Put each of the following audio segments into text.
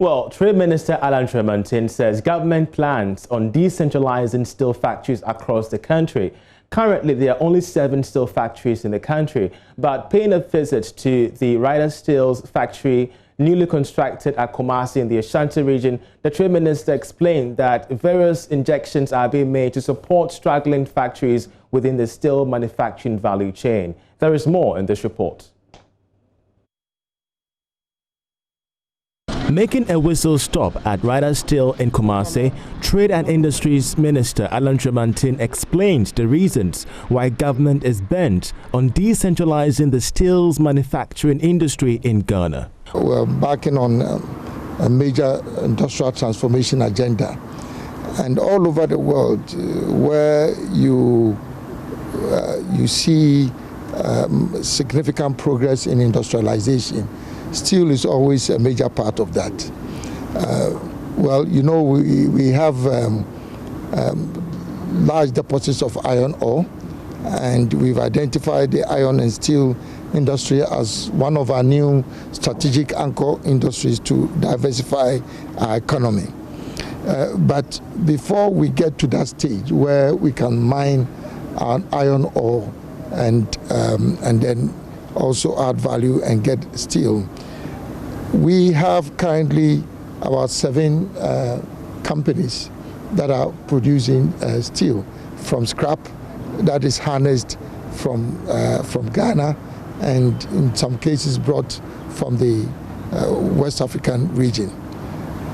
Well, Trade Minister Alan Tremantin says government plans on decentralizing steel factories across the country. Currently, there are only 7 steel factories in the country, but paying a visit to the Ryder Steel's factory newly constructed at Kumasi in the Ashanti region, the Trade Minister explained that various injections are being made to support struggling factories within the steel manufacturing value chain. There is more in this report. Making a whistle stop at Ryder Steel in Kumasi, Trade and Industries Minister Alan Tremantin explained the reasons why government is bent on decentralizing the steel's manufacturing industry in Ghana. We're embarking on a major industrial transformation agenda, and all over the world where you see significant progress in industrialization, steel is always a major part of that. Well, you know, we have large deposits of iron ore, and we've identified the iron and steel industry as one of our new strategic anchor industries to diversify our economy. But before we get to that stage where we can mine our iron ore and then also add value and get steel, we have currently about 7 companies that are producing steel from scrap that is harnessed from Ghana, and in some cases brought from the West African region.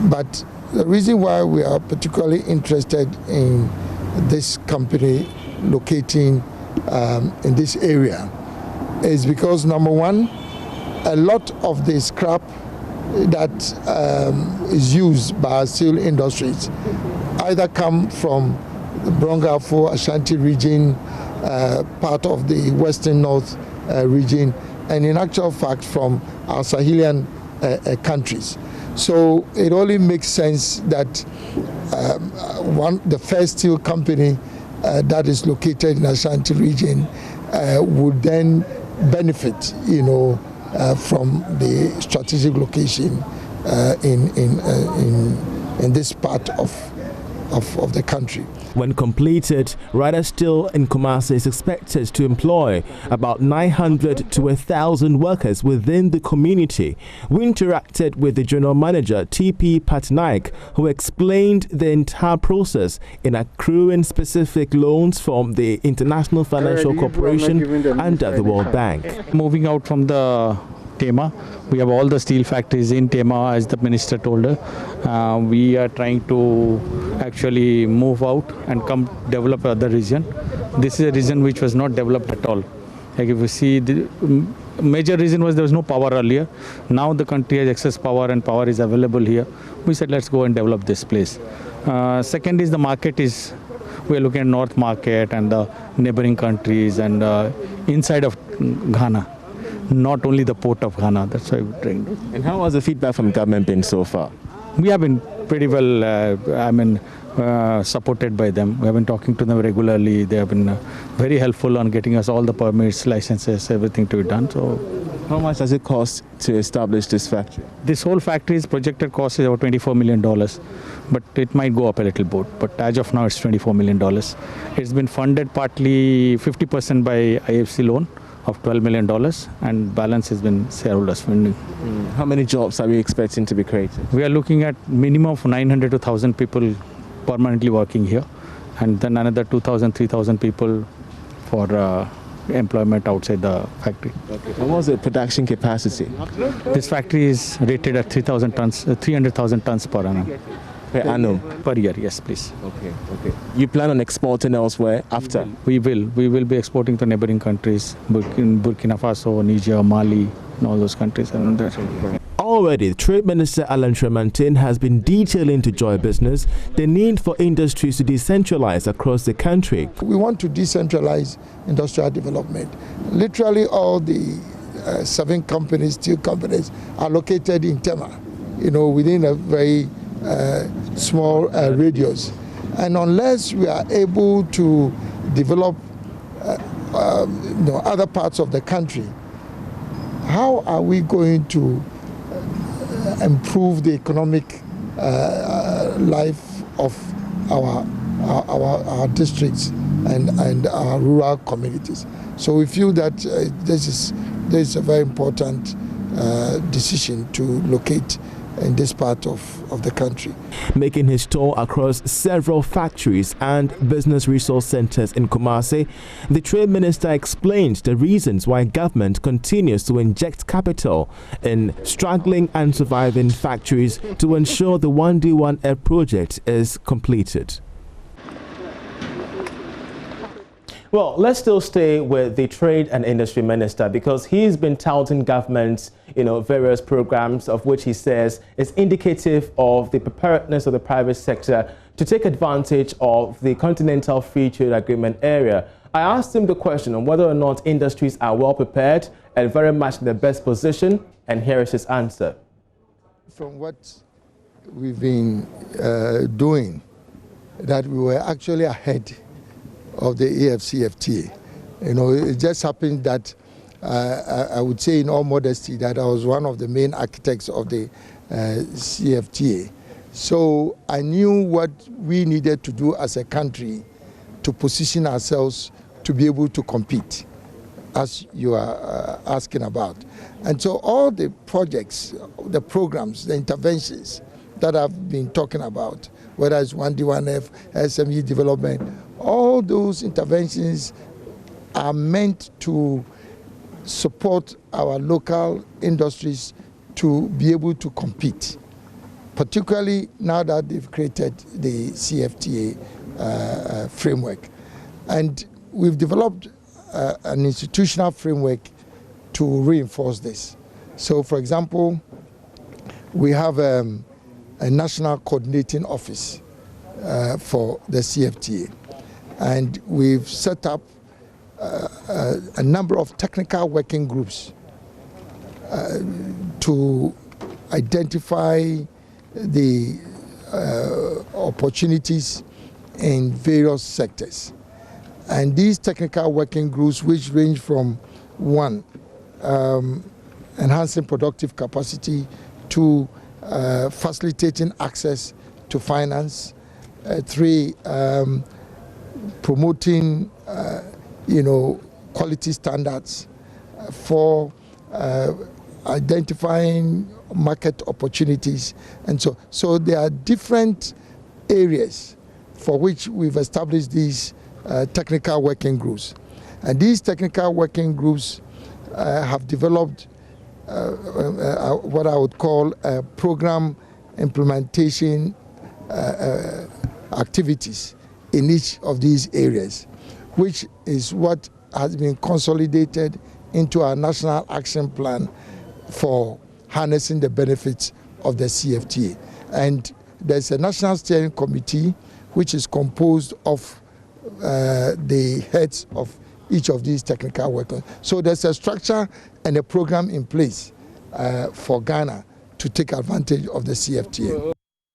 But the reason why we are particularly interested in this company locating in this area is because, number one, a lot of the scrap that is used by our steel industries either come from the Brongafo, Ashanti region, part of the Western North region, and in actual fact from our Sahelian countries. So it only makes sense that the first steel company that is located in Ashanti region would then benefit, you know, from the strategic location in this part of the country. When completed, Ryder Steel in Kumasi is expected to employ about 900 to 1,000 workers within the community. We interacted with the general manager, TP Patnaik, who explained the entire process in accruing specific loans from the International Financial Corporation under the World Bank. Moving out from the Tema, we have all the steel factories in Tema, as the minister told her. We are trying to actually move out and come develop other region. This is a region which was not developed at all. Like if you see, the major reason was there was no power earlier. Now the country has excess power and power is available here. We said let's go and develop this place. Second is the market is, we are looking at North Market and the neighboring countries and inside of Ghana. Not only the port of Ghana, that's why we're trying to. And how has the feedback from government been so far? We have been pretty well, supported by them. We have been talking to them regularly. They have been very helpful on getting us all the permits, licenses, everything to be done. So, how much does it cost to establish this factory? This whole factory's projected cost is about $24 million, but it might go up a little bit. But as of now, it's $24 million. It's been funded partly 50% by IFC loan of $12 million, and balance has been shareholders funding. How many jobs are we expecting to be created? We are looking at minimum of 900 to 1,000 people permanently working here, and then another 2,000, 3,000 people for employment outside the factory. Okay. What was the production capacity? This factory is rated at 3,000 tons, 300,000 tons per annum. Per annum? Per year, yes, please. Okay. You plan on exporting elsewhere after? We will be exporting to neighboring countries, Burkina Faso, Niger, Mali, and all those countries around there. Already, Trade Minister Alan Tremantin has been detailing to Joy Business the need for industries to decentralize across the country. We want to decentralize industrial development. Literally all the 7 companies, steel companies, are located in Tema, you know, within a very small radius, and unless we are able to develop other parts of the country, how are we going to improve the economic life of our districts and our rural communities. So we feel that this is a very important decision to locate in this part of the country. Making his tour across several factories and business resource centers in Kumasi, the Trade Minister explained the reasons why government continues to inject capital in struggling and surviving factories to ensure the 1D1F project is completed. Well, let's still stay with the Trade and Industry Minister, because he's been touting government's, various programs, of which he says is indicative of the preparedness of the private sector to take advantage of the Continental Free Trade Agreement area. I asked him the question on whether or not industries are well prepared and very much in the best position, and here is his answer. From what we've been doing, that we were actually ahead of the AfCFTA. It just happened that I would say in all modesty that I was one of the main architects of the CFTA. So I knew what we needed to do as a country to position ourselves to be able to compete, as you are asking about. And so all the projects, the programs, the interventions that I've been talking about, whether it's 1D1F, SME development, all those interventions are meant to support our local industries to be able to compete, particularly now that they've created the CFTA framework. And we've developed an institutional framework to reinforce this. So, for example, we have a national coordinating office for the CFTA. And we've set up a number of technical working groups to identify the opportunities in various sectors. And these technical working groups, which range from 1, enhancing productive capacity, to facilitating access to finance, 3, promoting, quality standards, 4, identifying market opportunities, and so there are different areas for which we've established these technical working groups, and these technical working groups have developed what I would call program implementation activities in each of these areas, which is what has been consolidated into our national action plan for harnessing the benefits of the CFTA. And there's a national steering committee which is composed of the heads of each of these technical workers. So there's a structure and a program in place for Ghana to take advantage of the CFTA.